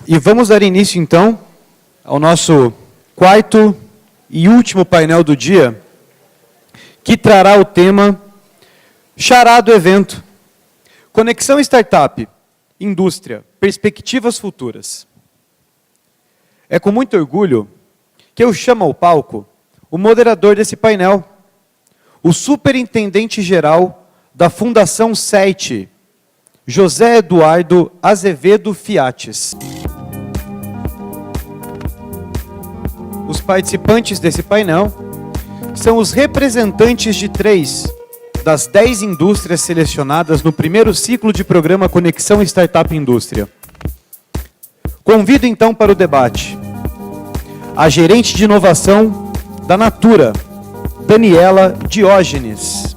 E vamos dar início, então, ao nosso quarto e último painel do dia, que trará o tema Xará do evento: Conexão Startup, Indústria, Perspectivas Futuras. É com muito orgulho que eu chamo ao palco o moderador desse painel, o superintendente-geral da Fundação SEIT, José Eduardo Azevedo Fiates. Os participantes desse painel são os representantes de 3 das 10 indústrias selecionadas no primeiro ciclo de programa Conexão Startup Indústria. Convido então para o debate a gerente de inovação da Natura, Daniela Diógenes.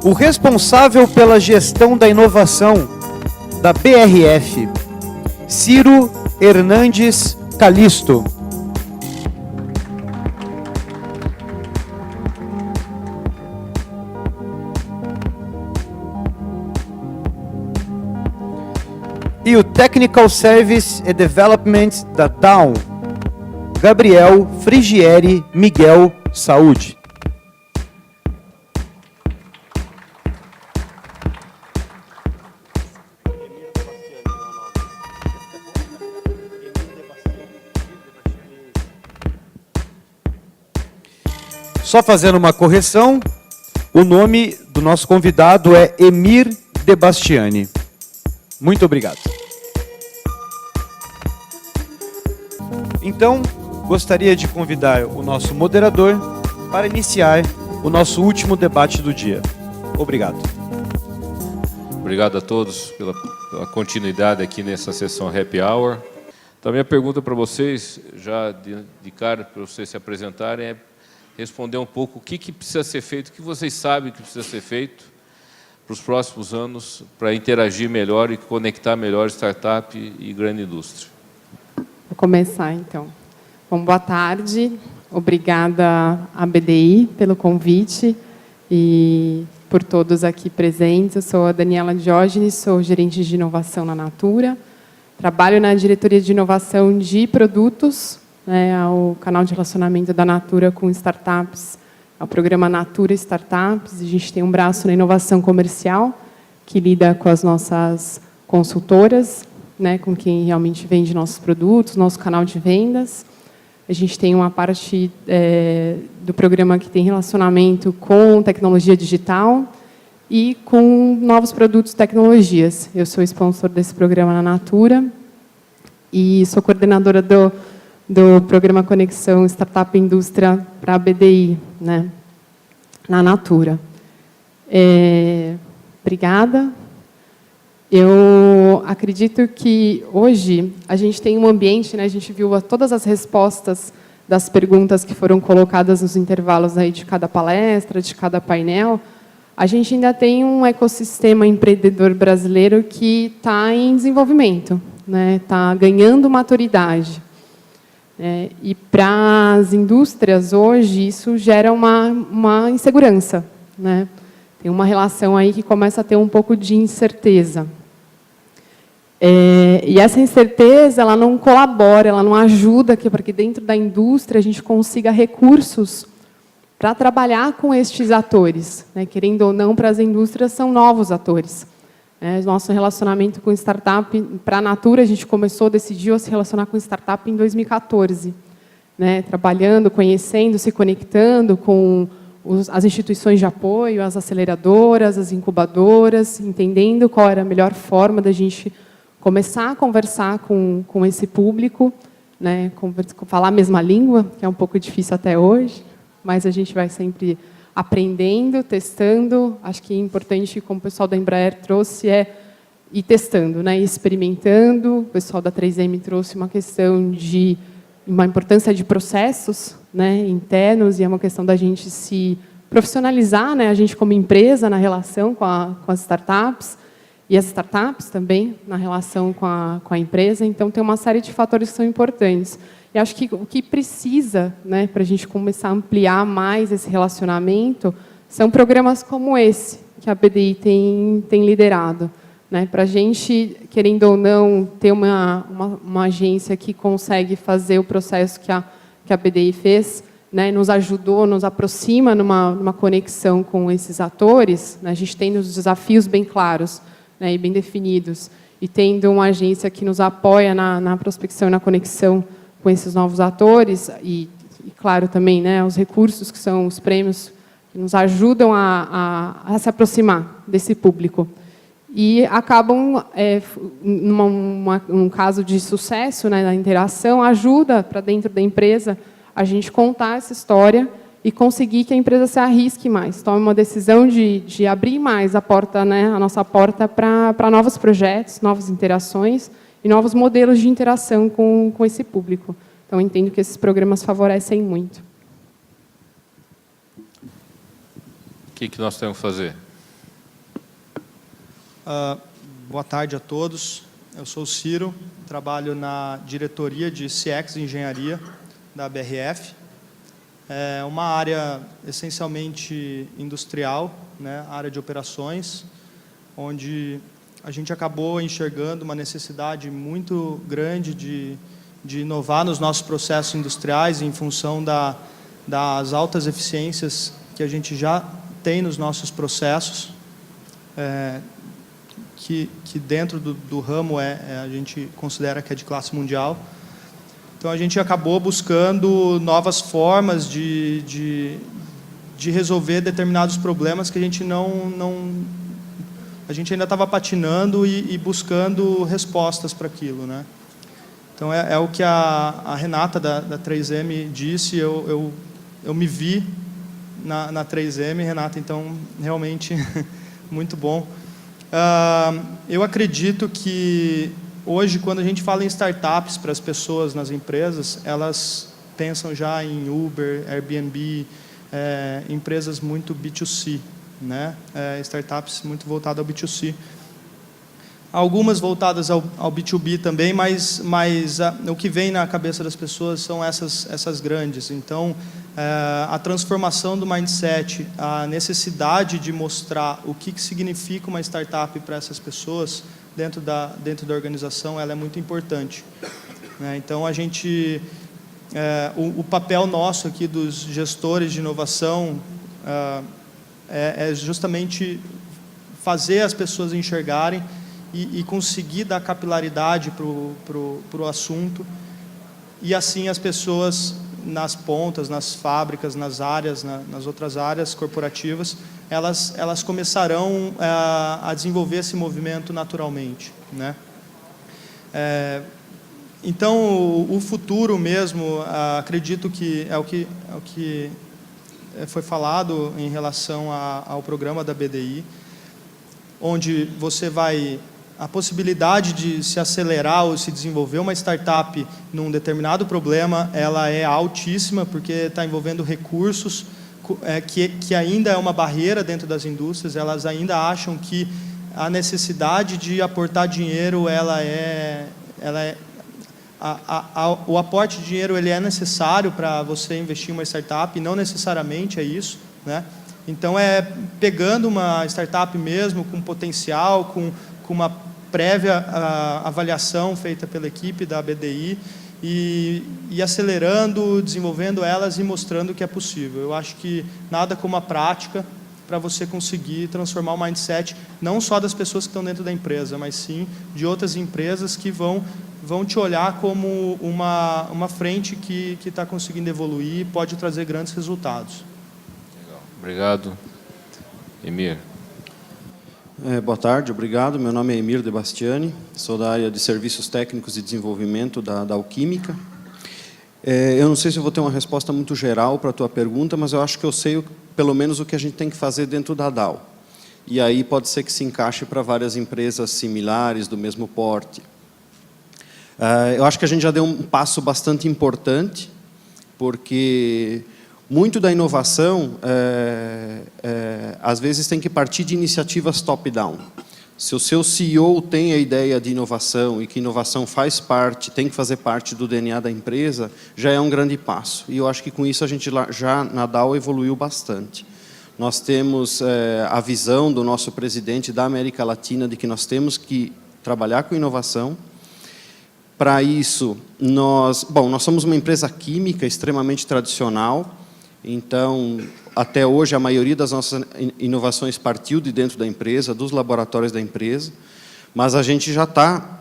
O responsável pela gestão da inovação da BRF, Ciro Hernandes Calisto. E o Technical Service and Development da Down, Gabriel Frigieri Miguel Saúde. Só fazendo uma correção, o nome do nosso convidado é Emir Debastiani. Muito obrigado. Então, gostaria de convidar o nosso moderador para iniciar o nosso último debate do dia. Obrigado. Obrigado a todos pela continuidade aqui nessa sessão Happy Hour. Então, a minha pergunta para vocês, já de cara, para vocês se apresentarem, é responder um pouco o que precisa ser feito, o que vocês sabem que precisa ser feito para os próximos anos, para interagir melhor e conectar melhor startup e grande indústria. Vou começar, então. Bom, boa tarde. Obrigada à BDI pelo convite e por todos aqui presentes. Eu sou a Daniela Diógenes, sou gerente de inovação na Natura. Trabalho na diretoria de inovação de produtos, o canal de relacionamento da Natura com startups, é o programa Natura Startups. A gente tem um braço na inovação comercial, que lida com as nossas consultoras, com quem realmente vende nossos produtos, nosso canal de vendas. A gente tem uma parte do programa que tem relacionamento com tecnologia digital e com novos produtos e tecnologias. Eu sou sponsor desse programa na Natura e sou coordenadora do programa Conexão Startup Indústria para a BDI, na Natura. Obrigada. Eu acredito que hoje a gente tem um ambiente, a gente viu todas as respostas das perguntas que foram colocadas nos intervalos aí de cada palestra, de cada painel. A gente ainda tem um ecossistema empreendedor brasileiro que está em desenvolvimento, está ganhando maturidade. E para as indústrias, hoje, isso gera uma insegurança. Tem uma relação aí que começa a ter um pouco de incerteza. E essa incerteza, ela não colabora, ela não ajuda para que dentro da indústria a gente consiga recursos para trabalhar com estes atores. Querendo ou não, para as indústrias são novos atores. Nosso relacionamento com startup, para a Natura, a gente decidiu se relacionar com startup em 2014. Trabalhando, conhecendo, se conectando com as instituições de apoio, as aceleradoras, as incubadoras, entendendo qual era a melhor forma da gente começar a conversar com esse público, falar a mesma língua, que é um pouco difícil até hoje, mas a gente vai sempre aprendendo, testando. Acho que é importante, como o pessoal da Embraer trouxe, ir testando, experimentando. O pessoal da 3M trouxe uma questão de uma importância de processos internos, e é uma questão da gente se profissionalizar, a gente como empresa na relação com as startups, e as startups também, na relação com a empresa. Então, tem uma série de fatores que são importantes. E acho que o que precisa, né, para a gente começar a ampliar mais esse relacionamento, são programas como esse, que a BDI tem liderado. Né, para a gente, querendo ou não, ter uma agência que consegue fazer o processo que a BDI fez, né, nos ajudou, nos aproxima numa conexão com esses atores, né, a gente tendo os desafios bem claros, né, e bem definidos, e tendo uma agência que nos apoia na prospecção e na conexão com esses novos atores, e claro, também, né, os recursos que são os prêmios, que nos ajudam a se aproximar desse público. E acabam, num caso de sucesso, né, na interação, ajuda para dentro da empresa a gente contar essa história e conseguir que a empresa se arrisque mais, tome uma decisão de abrir mais a porta, né, a nossa porta para novos projetos, novas interações e novos modelos de interação com esse público. Então, entendo que esses programas favorecem muito. O que nós temos que fazer? Boa tarde a todos. Eu sou o Ciro, trabalho na diretoria de CX Engenharia da BRF. É uma área essencialmente industrial, né, área de operações, onde a gente acabou enxergando uma necessidade muito grande de inovar nos nossos processos industriais em função das altas eficiências que a gente já tem nos nossos processos. Que dentro do ramo a gente considera que é de classe mundial. Então, a gente acabou buscando novas formas de resolver determinados problemas que a gente a gente ainda estava patinando e buscando respostas para aquilo, né? Então, é o que a Renata da 3M disse, eu me vi na 3M, Renata, então, realmente, muito bom. Eu acredito que hoje, quando a gente fala em startups para as pessoas nas empresas, elas pensam já em Uber, Airbnb, empresas muito B2C, né? Startups muito voltadas ao B2C. Algumas voltadas ao B2B também, mas o que vem na cabeça das pessoas são essas grandes. Então, a transformação do mindset, a necessidade de mostrar o que significa uma startup para essas pessoas dentro da organização, ela é muito importante. Então, a gente, o papel nosso aqui dos gestores de inovação é justamente fazer as pessoas enxergarem e conseguir dar capilaridade para o assunto, e assim as pessoas nas pontas, nas fábricas, nas áreas, nas outras áreas corporativas, elas começarão a desenvolver esse movimento naturalmente, né? Então, o futuro mesmo, acredito que é o que foi falado em relação ao programa da BDI, onde você vai... A possibilidade de se acelerar ou se desenvolver uma startup num determinado problema, ela é altíssima, porque está envolvendo recursos que ainda é uma barreira dentro das indústrias. Elas ainda acham que a necessidade de aportar dinheiro, o aporte de dinheiro ele é necessário para você investir em uma startup, e não necessariamente é isso, né? Então, pegando uma startup mesmo, com potencial, com uma prévia avaliação feita pela equipe da BDI e acelerando, desenvolvendo elas e mostrando que é possível. Eu acho que nada como a prática para você conseguir transformar o mindset, não só das pessoas que estão dentro da empresa, mas sim de outras empresas que vão te olhar como uma frente que está conseguindo evoluir e pode trazer grandes resultados. Legal. Obrigado. Emir. Boa tarde, obrigado. Meu nome é Emir De Bastiani, sou da área de Serviços Técnicos e Desenvolvimento da Alquímica. Eu não sei se eu vou ter uma resposta muito geral para a tua pergunta, mas eu acho que eu sei pelo menos o que a gente tem que fazer dentro da DAO. E aí pode ser que se encaixe para várias empresas similares, do mesmo porte. Eu acho que a gente já deu um passo bastante importante, porque muito da inovação, às vezes, tem que partir de iniciativas top-down. Se o seu CEO tem a ideia de inovação e que inovação faz parte, tem que fazer parte do DNA da empresa, já é um grande passo. E eu acho que com isso a gente já na Dow evoluiu bastante. Nós temos a visão do nosso presidente da América Latina de que nós temos que trabalhar com inovação. Para isso, nós somos uma empresa química extremamente tradicional, então, até hoje, a maioria das nossas inovações partiu de dentro da empresa, dos laboratórios da empresa, mas a gente já está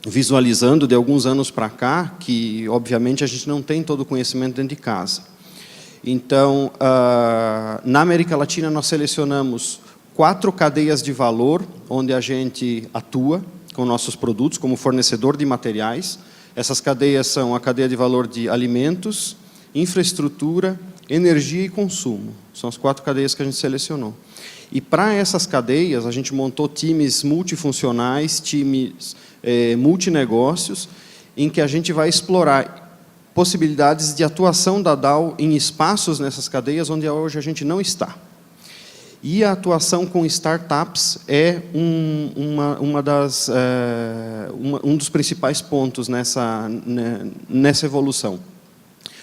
visualizando, de alguns anos para cá, que, obviamente, a gente não tem todo o conhecimento dentro de casa. Então, na América Latina, nós selecionamos 4 cadeias de valor, onde a gente atua com nossos produtos, como fornecedor de materiais. Essas cadeias são a cadeia de valor de alimentos, infraestrutura, energia e consumo. São as 4 cadeias que a gente selecionou. E para essas cadeias, a gente montou times multifuncionais, times multinegócios, em que a gente vai explorar possibilidades de atuação da Dow em espaços nessas cadeias onde hoje a gente não está. E a atuação com startups é um dos principais pontos nessa evolução.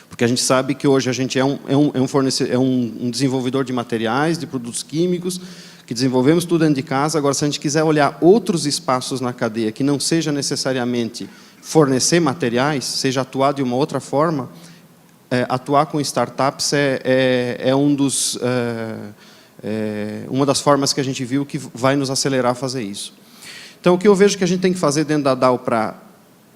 Porque a gente sabe que hoje a gente é um desenvolvedor de materiais, de produtos químicos, que desenvolvemos tudo dentro de casa. Agora, se a gente quiser olhar outros espaços na cadeia, que não seja necessariamente fornecer materiais, seja atuar de uma outra forma, atuar com startups uma das formas que a gente viu que vai nos acelerar a fazer isso. Então, o que eu vejo que a gente tem que fazer dentro da Dow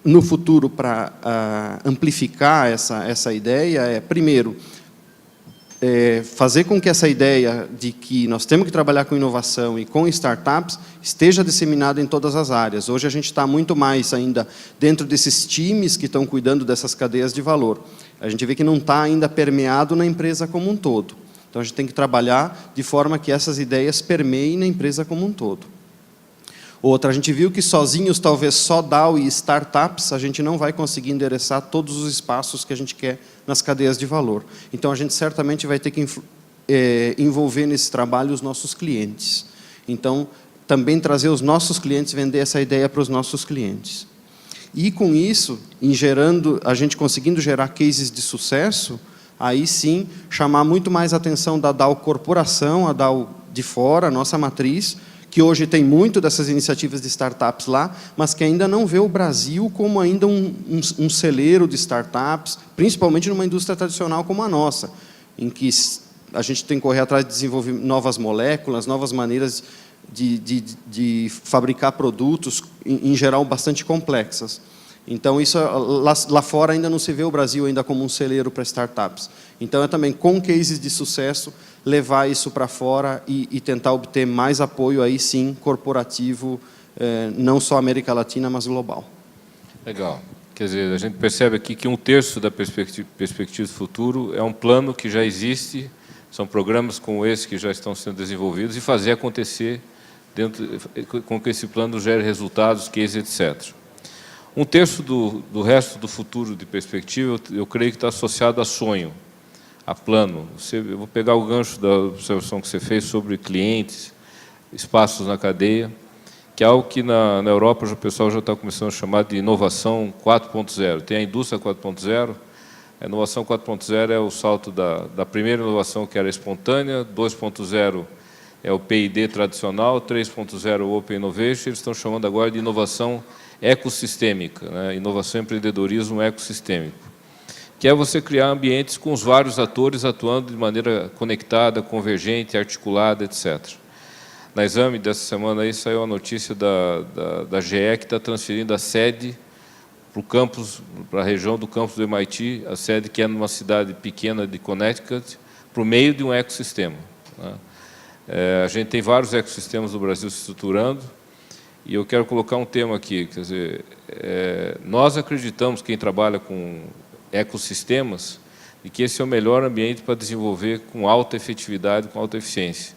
no futuro para amplificar essa ideia é, primeiro, fazer com que essa ideia de que nós temos que trabalhar com inovação e com startups esteja disseminada em todas as áreas. Hoje a gente está muito mais ainda dentro desses times que estão cuidando dessas cadeias de valor. A gente vê que não está ainda permeado na empresa como um todo. Então a gente tem que trabalhar de forma que essas ideias permeiem na empresa como um todo. Outra, a gente viu que sozinhos, talvez só Dow e startups, a gente não vai conseguir endereçar todos os espaços que a gente quer nas cadeias de valor. Então, a gente certamente vai ter que envolver nesse trabalho os nossos clientes. Então, também trazer os nossos clientes, vender essa ideia para os nossos clientes. E, com isso, a gente conseguindo gerar cases de sucesso, aí sim, chamar muito mais a atenção da Dow Corporação, a Dow de fora, a nossa matriz, que hoje tem muito dessas iniciativas de startups lá, mas que ainda não vê o Brasil como ainda um celeiro de startups, principalmente numa indústria tradicional como a nossa, em que a gente tem que correr atrás de desenvolver novas moléculas, novas maneiras de fabricar produtos, em geral, bastante complexas. Então, isso lá fora ainda não se vê o Brasil ainda como um celeiro para startups. Então, é também, com cases de sucesso, levar isso para fora e tentar obter mais apoio, aí sim, corporativo, não só América Latina, mas global. Legal. Quer dizer, a gente percebe aqui que 1/3 da perspectiva do futuro é um plano que já existe, são programas como esse que já estão sendo desenvolvidos, e fazer acontecer com que esse plano gere resultados, cases, etc. 1/3 do resto do futuro de perspectiva, eu creio que está associado a sonho, a plano. Eu vou pegar o gancho da observação que você fez sobre clientes, espaços na cadeia, que é algo que na Europa o pessoal já está começando a chamar de inovação 4.0. Tem a indústria 4.0, a inovação 4.0 é o salto da primeira inovação, que era espontânea, 2.0 é o P&D tradicional, 3.0 o Open Innovation, eles estão chamando agora de inovação ecossistêmica, né? Inovação e empreendedorismo ecossistêmico, que é você criar ambientes com os vários atores atuando de maneira conectada, convergente, articulada, etc. Na Exame dessa semana aí saiu a notícia da GE que está transferindo a sede para o campus, para a região do campus do MIT, a sede que é numa cidade pequena de Connecticut, para o meio de um ecossistema, né? A gente tem vários ecossistemas no Brasil se estruturando, e eu quero colocar um tema aqui, quer dizer, nós acreditamos, quem trabalha com ecossistemas, de que esse é o melhor ambiente para desenvolver com alta efetividade, com alta eficiência.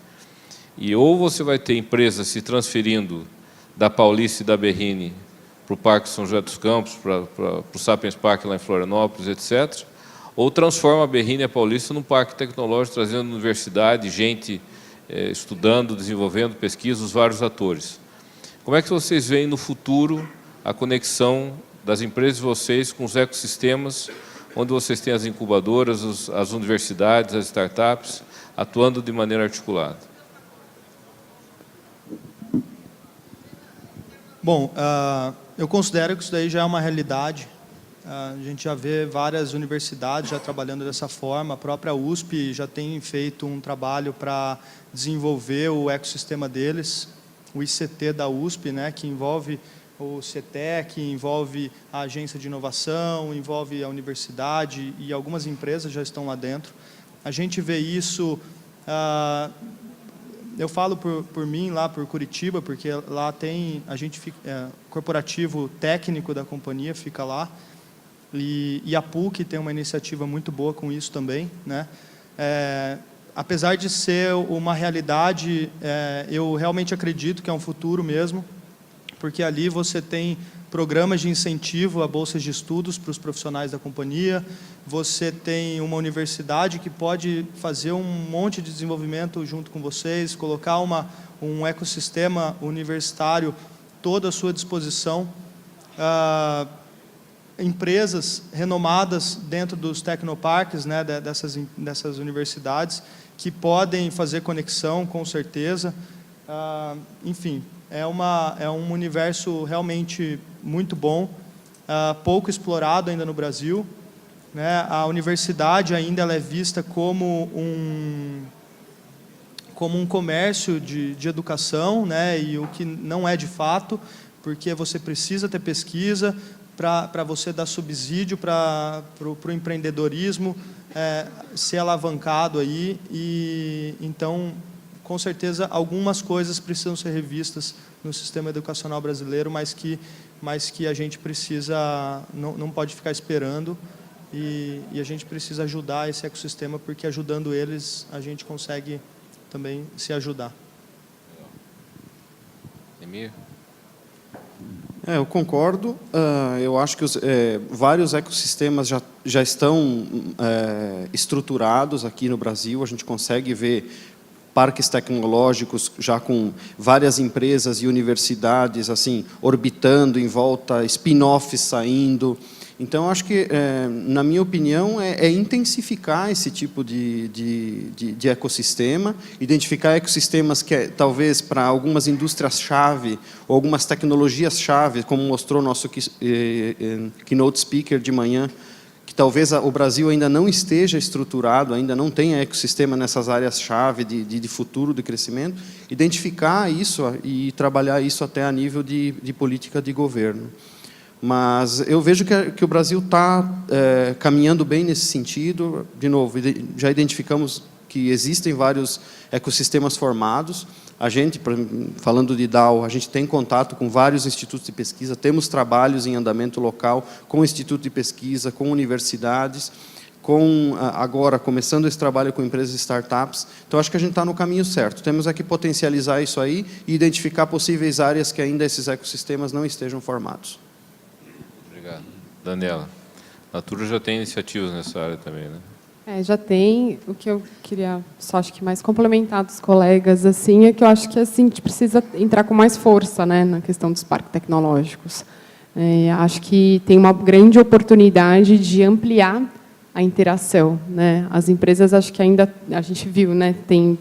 E ou você vai ter empresas se transferindo da Paulista e da Berrini para o Parque São José dos Campos, para o Sapiens Park lá em Florianópolis, etc., ou transforma a Berrini e a Paulista num parque tecnológico, trazendo universidade, gente estudando, desenvolvendo pesquisa, os vários atores. Como é que vocês veem no futuro a conexão das empresas de vocês com os ecossistemas, onde vocês têm as incubadoras, as universidades, as startups, atuando de maneira articulada? Bom, eu considero que isso daí já é uma realidade. A gente já vê várias universidades já trabalhando dessa forma. A própria USP já tem feito um trabalho para desenvolver o ecossistema deles. O ICT da USP, né, que envolve o CETEC, envolve a agência de inovação, envolve a universidade e algumas empresas já estão lá dentro. A gente vê isso... eu falo por mim lá por Curitiba, porque lá tem corporativo técnico da companhia fica lá, e a PUC tem uma iniciativa muito boa com isso também, né? Apesar de ser uma realidade, eu realmente acredito que é um futuro mesmo, porque ali você tem programas de incentivo a bolsas de estudos para os profissionais da companhia, você tem uma universidade que pode fazer um monte de desenvolvimento junto com vocês, colocar um ecossistema universitário todo à sua disposição, empresas renomadas dentro dos tecnoparques, né, dessas universidades, que podem fazer conexão, com certeza. Enfim, é um universo realmente muito bom, pouco explorado ainda no Brasil, né? A universidade ainda ela é vista como um comércio de educação, né? E o que não é de fato, porque você precisa ter pesquisa para você dar subsídio para o empreendedorismo ser alavancado aí, e então, com certeza, algumas coisas precisam ser revistas no sistema educacional brasileiro, mas que a gente precisa, não pode ficar esperando, e a gente precisa ajudar esse ecossistema, porque ajudando eles, a gente consegue também se ajudar. Emir? Eu concordo. Eu acho que vários ecossistemas já estão estruturados aqui no Brasil. A gente consegue ver parques tecnológicos já com várias empresas e universidades assim orbitando em volta, spin-offs saindo. Então, acho que, na minha opinião, é intensificar esse tipo de ecossistema, identificar ecossistemas que, talvez, para algumas indústrias-chave, ou algumas tecnologias-chave, como mostrou o nosso keynote speaker de manhã, que talvez o Brasil ainda não esteja estruturado, ainda não tenha ecossistema nessas áreas-chave de futuro, de crescimento, identificar isso e trabalhar isso até a nível de política de governo. Mas eu vejo que o Brasil está caminhando bem nesse sentido. De novo, já identificamos que existem vários ecossistemas formados. A gente, falando de DAO, a gente tem contato com vários institutos de pesquisa, temos trabalhos em andamento local com instituto de pesquisa, com universidades, agora começando esse trabalho com empresas e startups. Então, acho que a gente está no caminho certo. Temos aqui potencializar isso aí e identificar possíveis áreas que ainda esses ecossistemas não estejam formados. Obrigado. Daniela, a Natura já tem iniciativas nessa área também, né? Já tem. O que eu queria, só acho que mais complementar dos colegas, assim, é que eu acho que assim, a gente precisa entrar com mais força, né, na questão dos parques tecnológicos. Acho que tem uma grande oportunidade de ampliar a interação, né? As empresas, acho que ainda, a gente viu, né, tem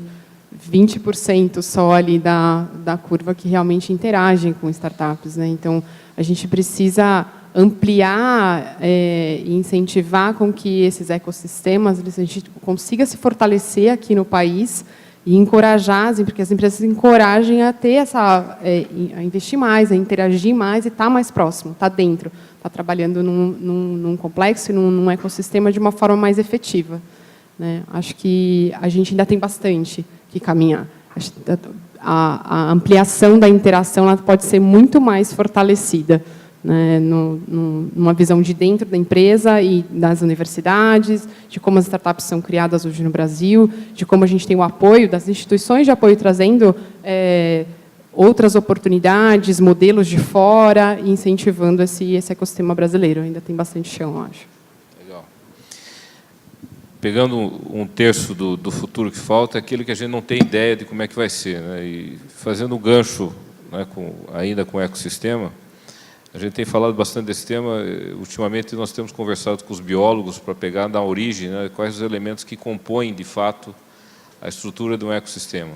20% só ali da curva que realmente interagem com startups, né? Então, a gente precisa ampliar e incentivar com que esses ecossistemas, a gente consiga se fortalecer aqui no país e encorajar, porque as empresas encorajem a ter a investir mais, a interagir mais e estar mais próximo, estar dentro, estar trabalhando num complexo e num ecossistema de uma forma mais efetiva, né? Acho que a gente ainda tem bastante que caminhar. A ampliação da interação ela pode ser muito mais fortalecida, né, numa visão de dentro da empresa e das universidades, de como as startups são criadas hoje no Brasil, de como a gente tem o apoio das instituições de apoio trazendo outras oportunidades, modelos de fora, e incentivando esse ecossistema brasileiro. Ainda tem bastante chão, eu acho. Legal. Pegando um terço do futuro que falta, é aquele que a gente não tem ideia de como é que vai ser, né? E fazendo um gancho né, ainda com o ecossistema, a gente tem falado bastante desse tema. Ultimamente nós temos conversado com os biólogos para pegar na origem, né, quais os elementos que compõem, de fato, a estrutura de um ecossistema.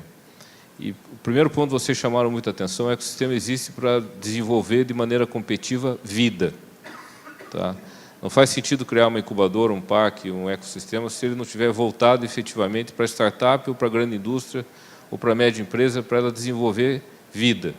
E o primeiro ponto, vocês chamaram muita atenção, o ecossistema existe para desenvolver de maneira competitiva vida. Tá? Não faz sentido criar uma incubadora, um parque, um ecossistema, se ele não estiver voltado efetivamente para a startup ou para a grande indústria ou para a média empresa, para ela desenvolver vida.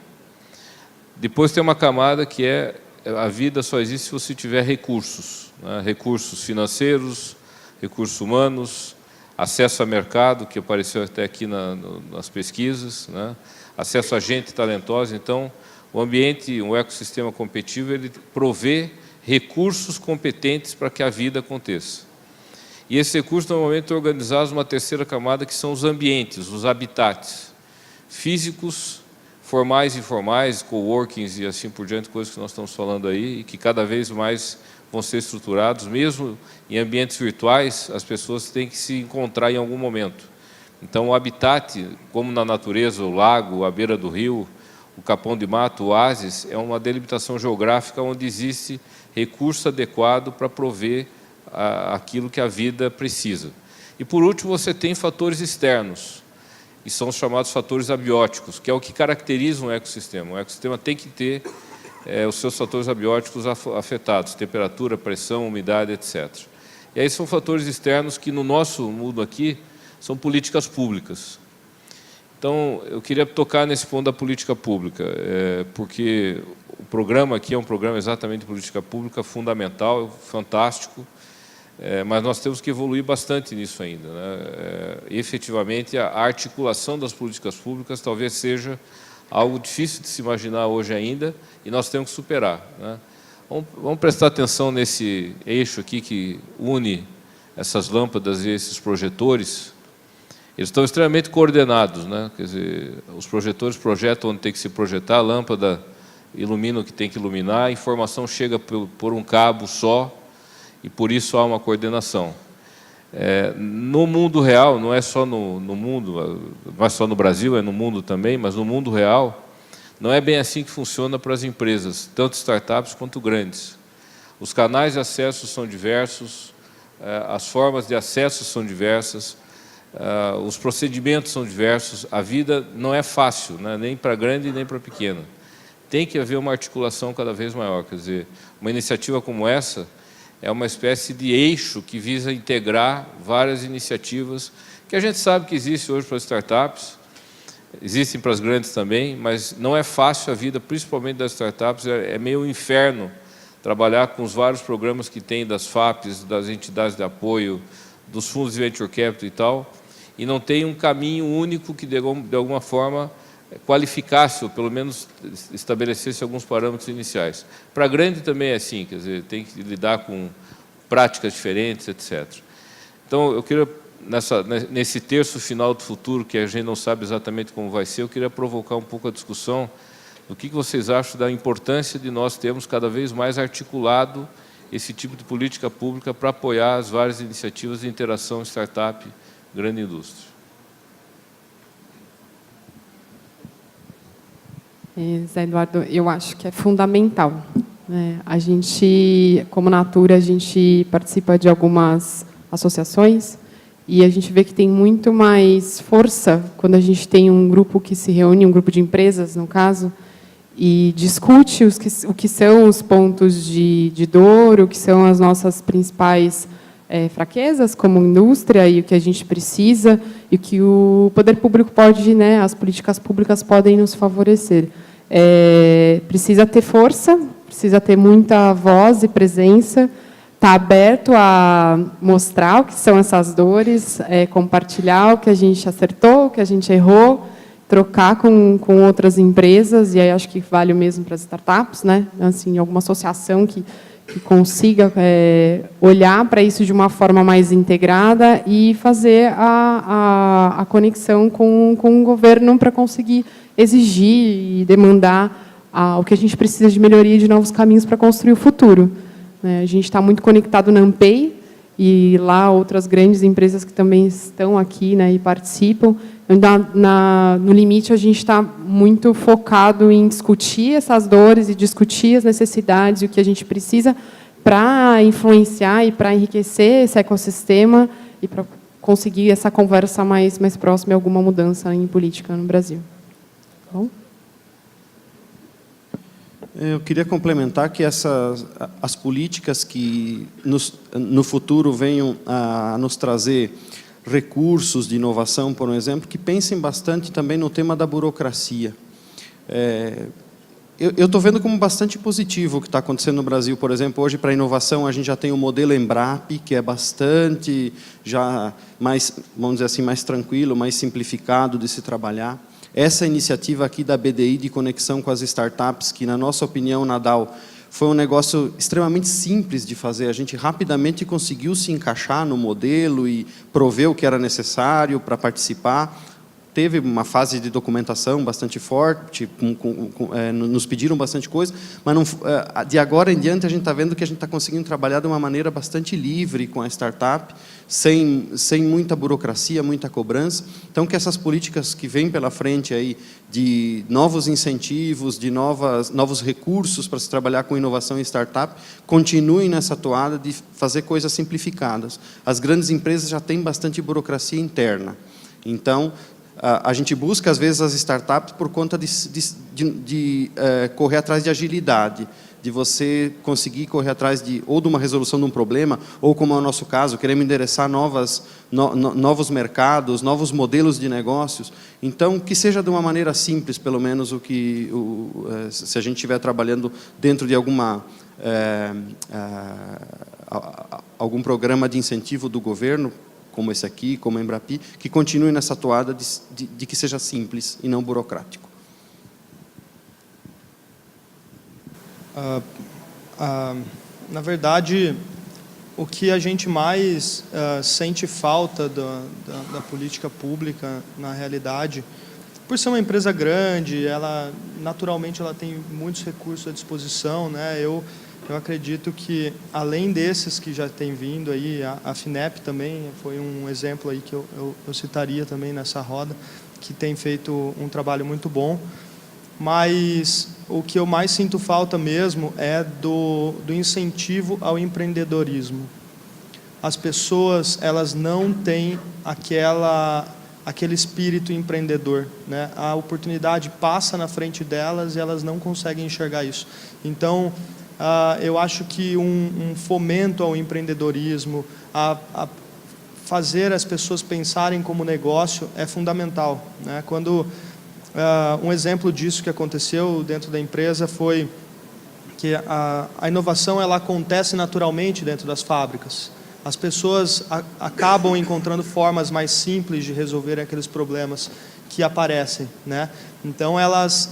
Depois tem uma camada que é a vida só existe se você tiver recursos, né? Recursos financeiros, recursos humanos, acesso a mercado, que apareceu até aqui nas pesquisas, né? Acesso a gente talentosa. Então, o ambiente, um ecossistema competitivo, ele provê recursos competentes para que a vida aconteça. E esses recursos normalmente estão organizados numa terceira camada, que são os ambientes, os habitats físicos, formais e informais, coworkings e assim por diante, coisas que nós estamos falando aí, e que cada vez mais vão ser estruturados. Mesmo em ambientes virtuais, as pessoas têm que se encontrar em algum momento. Então, o habitat, como na natureza, o lago, a beira do rio, o capão de mato, o oásis, é uma delimitação geográfica onde existe recurso adequado para prover aquilo que a vida precisa. E, por último, você tem fatores externos, e são os chamados fatores abióticos, que é o que caracteriza um ecossistema. O ecossistema tem que ter os seus fatores abióticos afetados, temperatura, pressão, umidade, etc. E aí são fatores externos que, no nosso mundo aqui, são políticas públicas. Então, eu queria tocar nesse ponto da política pública, porque o programa aqui é um programa exatamente de política pública, fundamental, fantástico, mas nós temos que evoluir bastante nisso ainda, né? Efetivamente, a articulação das políticas públicas talvez seja algo difícil de se imaginar hoje ainda, e nós temos que superar, né? Vamos prestar atenção nesse eixo aqui que une essas lâmpadas e esses projetores. Eles estão extremamente coordenados, né? Quer dizer, os projetores projetam onde tem que se projetar, a lâmpada ilumina o que tem que iluminar, a informação chega por um cabo só, e por isso há uma coordenação. No mundo real, não é só no mundo, não é só no Brasil, é no mundo também, mas no mundo real, não é bem assim que funciona para as empresas, tanto startups quanto grandes. Os canais de acesso são diversos, as formas de acesso são diversas, os procedimentos são diversos, a vida não é fácil, né? Nem para grande nem para pequena. Tem que haver uma articulação cada vez maior, quer dizer, uma iniciativa como essa é uma espécie de eixo que visa integrar várias iniciativas que a gente sabe que existe hoje para as startups, existem para as grandes também, mas não é fácil a vida, principalmente das startups, é meio um inferno trabalhar com os vários programas que tem das FAPs, das entidades de apoio, dos fundos de venture capital e tal, e não tem um caminho único que, de alguma forma, qualificasse, ou pelo menos estabelecesse alguns parâmetros iniciais. Para a grande também é assim, quer dizer, tem que lidar com práticas diferentes, etc. Então, eu queria, nesse terço final do futuro, que a gente não sabe exatamente como vai ser, eu queria provocar um pouco a discussão do que vocês acham da importância de nós termos cada vez mais articulado esse tipo de política pública para apoiar as várias iniciativas de interação startup, grande indústria. Zé Eduardo, eu acho que é fundamental, né? A gente, como Natura, a gente participa de algumas associações e a gente vê que tem muito mais força quando a gente tem um grupo que se reúne, um grupo de empresas, no caso, e discute o que são os pontos de dor, o que são as nossas principais fraquezas como indústria e o que a gente precisa e o que o poder público pode, né, as políticas públicas podem nos favorecer. Precisa ter força, precisa ter muita voz e presença, estar aberto a mostrar o que são essas dores, compartilhar o que a gente acertou, o que a gente errou, trocar com outras empresas, e aí acho que vale o mesmo para as startups, né? Assim, alguma associação que consiga olhar para isso de uma forma mais integrada e fazer a conexão com o governo para conseguir exigir e demandar o que a gente precisa de melhoria e de novos caminhos para construir o futuro. A gente está muito conectado na ANPEI e lá outras grandes empresas que também estão aqui, né, e participam. No limite, a gente está muito focado em discutir essas dores e discutir as necessidades e o que a gente precisa para influenciar e para enriquecer esse ecossistema e para conseguir essa conversa mais próxima e alguma mudança em política no Brasil. Tá bom? Eu queria complementar que as políticas que no futuro venham a nos trazer recursos de inovação, por exemplo, que pensem bastante também no tema da burocracia. Eu estou vendo como bastante positivo o que está acontecendo no Brasil. Por exemplo, hoje, para a inovação, a gente já tem o modelo Embrap, que é bastante, já mais, vamos dizer assim, mais tranquilo, mais simplificado de se trabalhar. Essa iniciativa aqui da BDI de conexão com as startups, que, na nossa opinião, Nadal, foi um negócio extremamente simples de fazer. A gente rapidamente conseguiu se encaixar no modelo e prover o que era necessário para participar. Teve uma fase de documentação bastante forte, nos pediram bastante coisa, mas não, de agora em diante a gente está vendo que a gente está conseguindo trabalhar de uma maneira bastante livre com a startup, sem muita burocracia, muita cobrança. Então, que essas políticas que vêm pela frente aí, de novos incentivos, de novos recursos para se trabalhar com inovação e startup, continuem nessa toada de fazer coisas simplificadas. As grandes empresas já têm bastante burocracia interna. Então, a gente busca, às vezes, as startups por conta de correr atrás de agilidade, de você conseguir correr atrás ou de uma resolução de um problema, ou, como é o nosso caso, queremos endereçar novos mercados, novos modelos de negócios. Então, que seja de uma maneira simples, pelo menos, se a gente estiver trabalhando dentro de algum programa de incentivo do governo, como esse aqui, como a Embrapi, que continue nessa toada de que seja simples e não burocrático. Na verdade, o que a gente mais sente falta da política pública, na realidade, por ser uma empresa grande, naturalmente ela tem muitos recursos à disposição, né? Eu acredito que, além desses que já têm vindo aí, a FINEP também foi um exemplo aí que eu citaria também nessa roda, que tem feito um trabalho muito bom. Mas o que eu mais sinto falta mesmo é do incentivo ao empreendedorismo. As pessoas, elas não têm aquele espírito empreendedor, né? A oportunidade passa na frente delas e elas não conseguem enxergar isso. Então, eu acho que um fomento ao empreendedorismo, a fazer as pessoas pensarem como negócio é fundamental, né? Quando um exemplo disso que aconteceu dentro da empresa foi que a inovação ela acontece naturalmente dentro das fábricas. As pessoas acabam encontrando formas mais simples de resolver aqueles problemas que aparecem, né? Então elas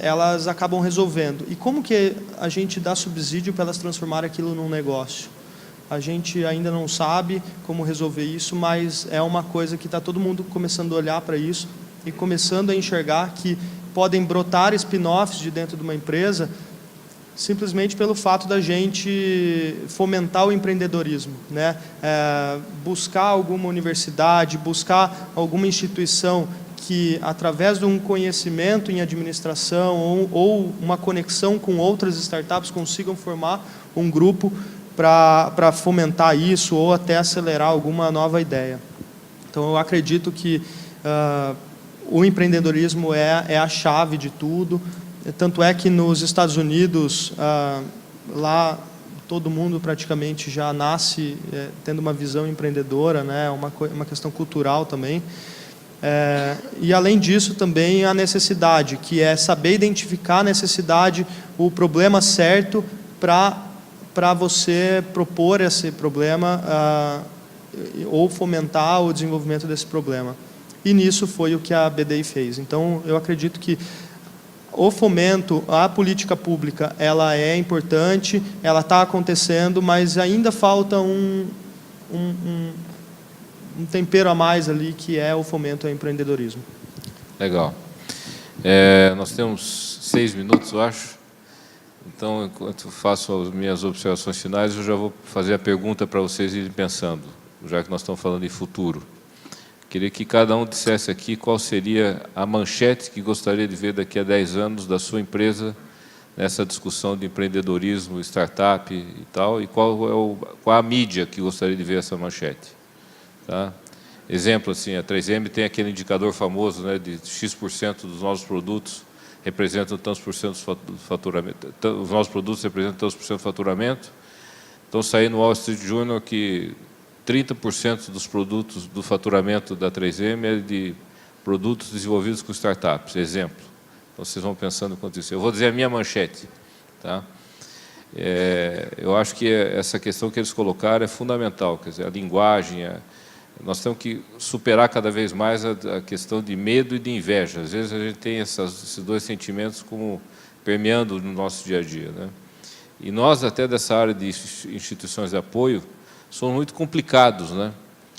acabam resolvendo. E como que a gente dá subsídio para elas transformarem aquilo num negócio? A gente ainda não sabe como resolver isso, mas é uma coisa que está todo mundo começando a olhar para isso e começando a enxergar que podem brotar spin-offs de dentro de uma empresa simplesmente pelo fato da gente fomentar o empreendedorismo, né? Buscar alguma universidade, buscar alguma instituição que, através de um conhecimento em administração ou uma conexão com outras startups, consigam formar um grupo para fomentar isso ou até acelerar alguma nova ideia. Então, eu acredito que o empreendedorismo é a chave de tudo. Tanto é que nos Estados Unidos, lá todo mundo praticamente já nasce tendo uma visão empreendedora, né? Uma questão cultural também. E, além disso, também a necessidade, que é saber identificar a necessidade, o problema certo para você propor esse problema ou fomentar o desenvolvimento desse problema. E nisso foi o que a BDI fez. Então, eu acredito que o fomento à política pública, ela é importante, ela está acontecendo, mas ainda falta um tempero a mais ali, que é o fomento ao empreendedorismo. Legal. Nós temos 6 minutos, eu acho. Então, enquanto faço as minhas observações finais, eu já vou fazer a pergunta para vocês irem pensando. já que nós estamos falando de futuro. Queria que cada um dissesse aqui qual seria a manchete que gostaria de ver daqui a 10 anos da sua empresa nessa discussão de empreendedorismo, startup e tal, e qual a mídia que gostaria de ver essa manchete. Tá? Exemplo, assim, a 3M tem aquele indicador famoso, né, de X% dos novos produtos representam tantos por cento do faturamento, os novos produtos representam tantos por cento do faturamento. Então, saiu no Wall Street Journal que 30% dos produtos do faturamento da 3M é de produtos desenvolvidos com startups, exemplo. Então, vocês vão pensando quanto isso. Eu vou dizer a minha manchete. Tá? Eu acho que essa questão que eles colocaram é fundamental, quer dizer, a linguagem, nós temos que superar cada vez mais a questão de medo e de inveja. Às vezes a gente tem esses dois sentimentos como permeando no nosso dia a dia, né? E nós, até dessa área de instituições de apoio, somos muito complicados, né?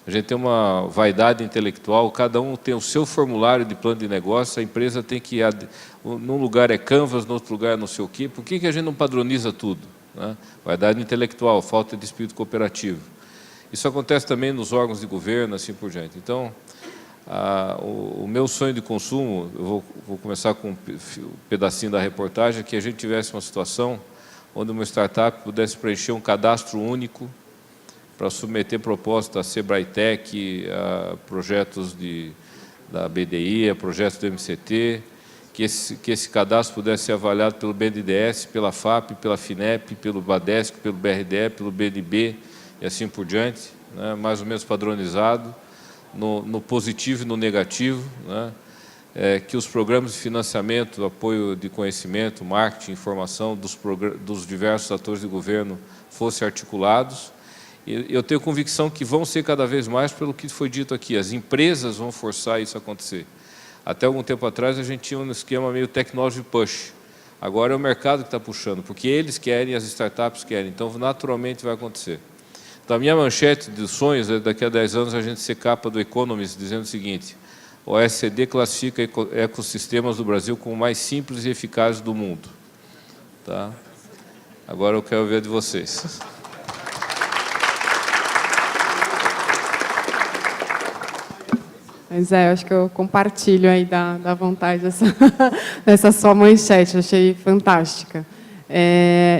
A gente tem uma vaidade intelectual, cada um tem o seu formulário de plano de negócio, a empresa tem que ir, num lugar é Canvas, no outro lugar é não sei o quê. Por que a gente não padroniza tudo, né? Vaidade intelectual, falta de espírito cooperativo. Isso acontece também nos órgãos de governo, assim por diante. Então, o meu sonho de consumo, eu vou começar com um pedacinho da reportagem, que a gente tivesse uma situação onde uma startup pudesse preencher um cadastro único para submeter propostas a Sebrae-Tech, a projetos da BDI, a projetos do MCT, que esse cadastro pudesse ser avaliado pelo BNDES, pela FAP, pela FINEP, pelo BADESC, pelo BRDE, pelo BNB, e assim por diante, né, mais ou menos padronizado, no positivo e no negativo, né, que os programas de financiamento, apoio de conhecimento, marketing, informação dos diversos atores de governo fossem articulados. E eu tenho convicção que vão ser cada vez mais pelo que foi dito aqui, as empresas vão forçar isso a acontecer. Até algum tempo atrás a gente tinha um esquema meio technology push, agora é o mercado que está puxando, porque eles querem, as startups querem, então naturalmente vai acontecer. Então, a minha manchete dos sonhos é daqui a 10 anos a gente ser capa do Economist dizendo o seguinte: o OECD classifica ecossistemas do Brasil como o mais simples e eficazes do mundo. Tá? Agora eu quero ver de vocês. Mas eu acho que eu compartilho aí da vontade dessa sua manchete, achei fantástica.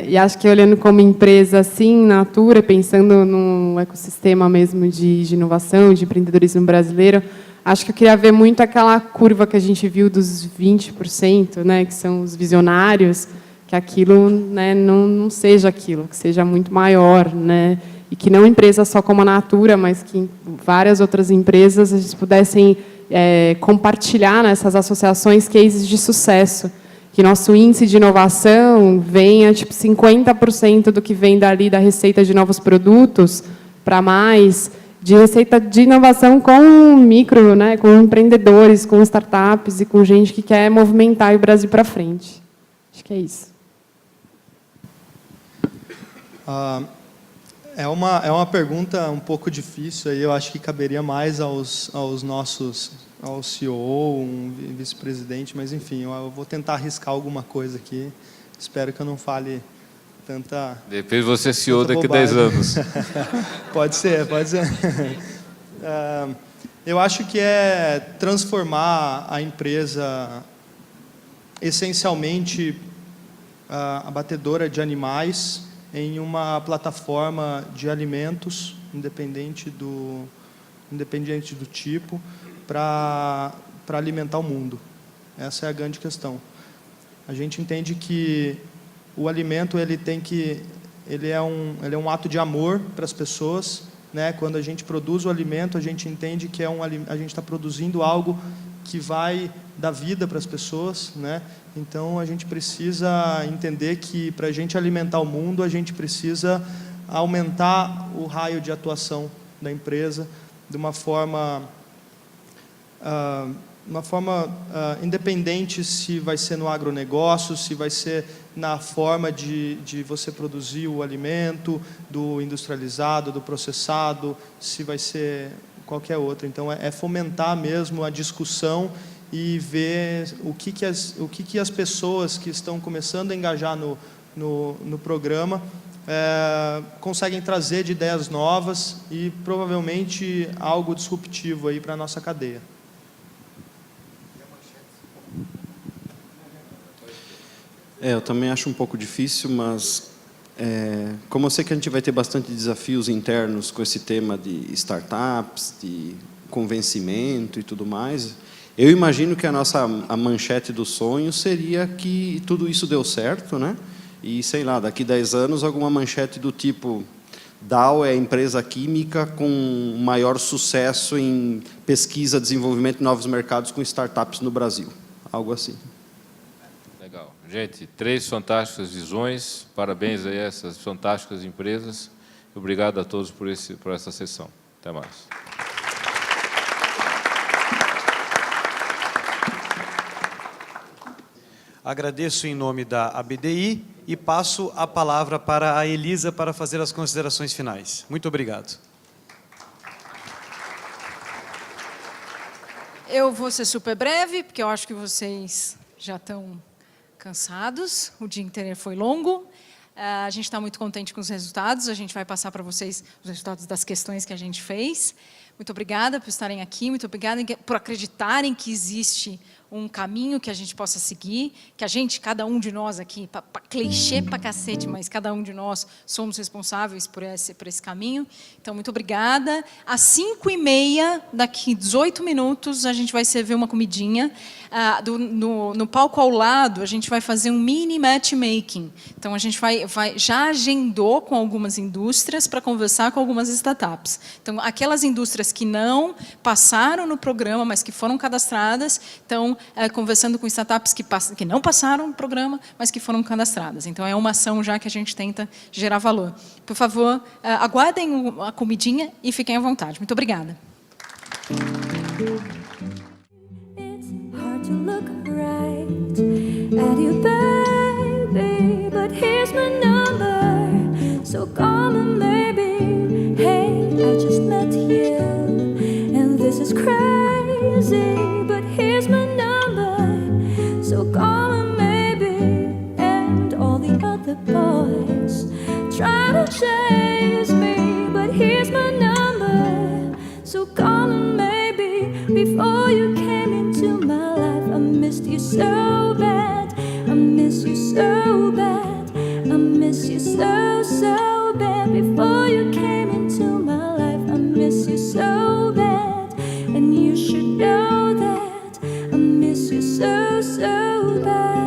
E acho que olhando como empresa assim, Natura, pensando no ecossistema mesmo de inovação, de empreendedorismo brasileiro, acho que eu queria ver muito aquela curva que a gente viu dos 20%, né, que são os visionários, que aquilo, né, não seja aquilo, que seja muito maior, né, e que não empresas só como a Natura, mas que várias outras empresas a gente pudessem compartilhar nessas associações cases de sucesso, que nosso índice de inovação venha tipo 50% do que vem dali da receita de novos produtos para mais de receita de inovação com micro, né, com empreendedores, com startups e com gente que quer movimentar o Brasil para frente. Acho que é isso. É uma pergunta um pouco difícil, aí eu acho que caberia mais aos nossos, ao CEO, um vice-presidente, mas enfim, eu vou tentar arriscar alguma coisa aqui. Espero que eu não fale tanta... Depois você é CEO daqui a 10 anos. Pode ser, pode ser. Eu acho que é transformar a empresa essencialmente abatedora de animais em uma plataforma de alimentos, independente do tipo, para alimentar o mundo. Essa é a grande questão. A gente entende que o alimento ele é um ato de amor para as pessoas, né? Quando a gente produz o alimento, a gente entende que a gente está produzindo algo que vai dar vida para as pessoas, né? Então a gente precisa entender que para a gente alimentar o mundo, a gente precisa aumentar o raio de atuação da empresa de uma forma independente se vai ser no agronegócio, se vai ser na forma de você produzir o alimento, do industrializado, do processado, se vai ser qualquer outra. Então, é fomentar mesmo a discussão e ver o que as pessoas que estão começando a engajar no programa conseguem trazer de ideias novas e provavelmente algo disruptivo aí para a nossa cadeia. Eu também acho um pouco difícil, mas como eu sei que a gente vai ter bastante desafios internos com esse tema de startups, de convencimento e tudo mais, eu imagino que a manchete do sonho seria que tudo isso deu certo, né? E, sei lá, daqui 10 anos, alguma manchete do tipo: Dow é a empresa química com maior sucesso em pesquisa, desenvolvimento de novos mercados com startups no Brasil. Algo assim. Legal. Gente, 3 fantásticas visões. Parabéns a essas fantásticas empresas. Obrigado a todos por essa sessão. Até mais. Agradeço em nome da ABDI e passo a palavra para a Elisa para fazer as considerações finais. Muito obrigado. Eu vou ser super breve, porque eu acho que vocês já estão cansados. O dia inteiro foi longo. A gente está muito contente com os resultados. A gente vai passar para vocês os resultados das questões que a gente fez. Muito obrigada por estarem aqui. Muito obrigada por acreditarem que existe um caminho que a gente possa seguir, que a gente, cada um de nós aqui, clichê pra cacete, mas cada um de nós somos responsáveis por esse caminho. Então, muito obrigada. Às 5h30, daqui 18 minutos, a gente vai servir uma comidinha. No palco ao lado, a gente vai fazer um mini matchmaking. Então, a gente já agendou com algumas indústrias para conversar com algumas startups. Então, aquelas indústrias que não passaram no programa, mas que foram cadastradas, estão conversando com startups que não passaram no programa, mas que foram cadastradas. Então, é uma ação já que a gente tenta gerar valor. Por favor, aguardem a comidinha e fiquem à vontade. Muito obrigada. To look right at you, baby, but here's my number, so call me maybe. Hey, I just met you, and this is crazy, but here's my number, so call me maybe. And all the other boys try to chase me, but here's my number, so call me maybe. Before you came into my life, I missed you so bad, I miss you so bad, I miss you so, so bad. Before you came into my life, I miss you so bad, and you should know that I miss you so, so bad.